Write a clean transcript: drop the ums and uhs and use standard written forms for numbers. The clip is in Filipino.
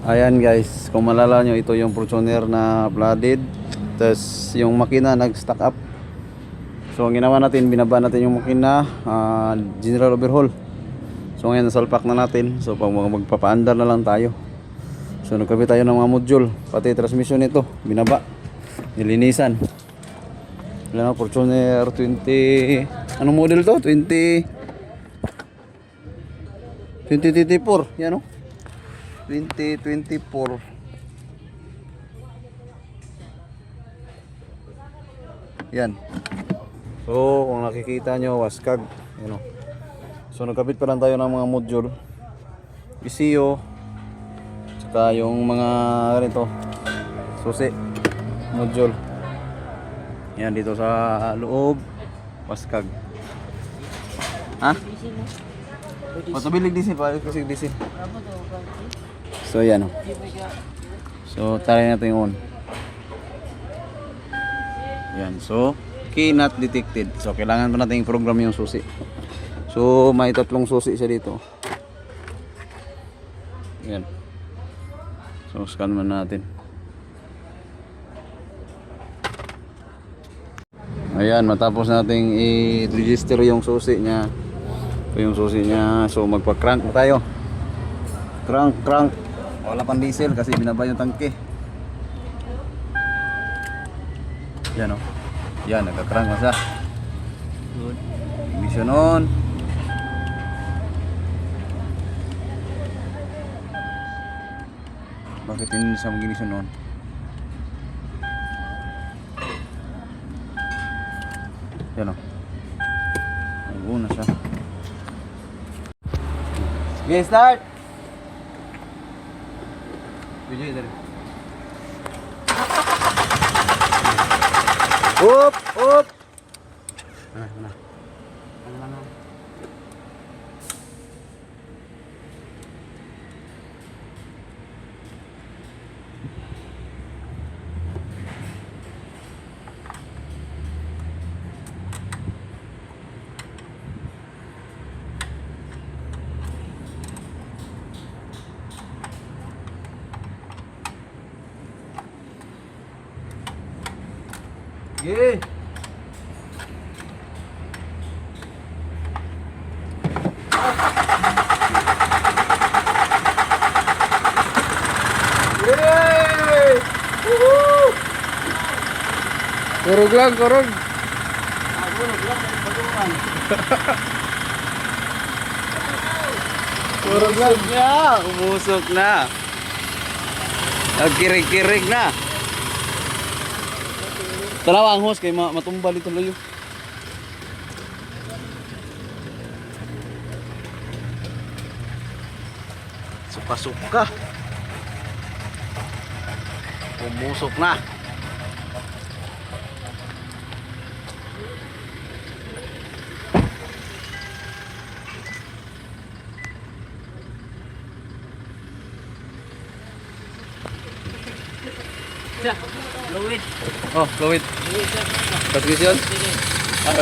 Ayan guys, kung malala nyo, ito yung Fortuner na flooded. Tapos yung makina nag-stack up. So ang ginawa natin, binaba natin yung makina, general overhaul. So ngayon nasalpak na natin. So magpapaandar na lang tayo. So nagkabit tayo ng mga module, pati transmission nito binaba, nilinisan. Ilan na, Fortuner 20, anong model to? 2024, yan o, 2024. Yan. So kung nakikita nyo, waskag, yan o. So nagkabit pa lang tayo ng mga module, ECU, tsaka yung mga ganito susi module. Yan dito sa loob, waskag. Ha? Patubilig disin pa kasi disin. So yan o. So try natin yung on. Yan, so key not detected. So kailangan pa natin i-program yung susi. So may tatlong susi siya dito. Yan. So scan man natin. Ayan, matapos nating i-register yung susi niya. Ito yung susi niya. So magpa-crank na tayo. Crank. Wala pang diesel kasi binaba yung tangke. Yan o. Yan, nagka-crank na siya. Ignition on. Bakit hindi siya mag-ignition on? Yan o. Nag-una siya. Okay, start! Vijay, dari. Up! Mana? Ye. Kurog lang, kurog. Kurog lang niya, umusok na. Nagkirig-kirig na. Tanawa ang hose kay matumbal ito layo. Suka-suka. Pumusok na. Fluid. Oh, fluid. Transmission. Ah,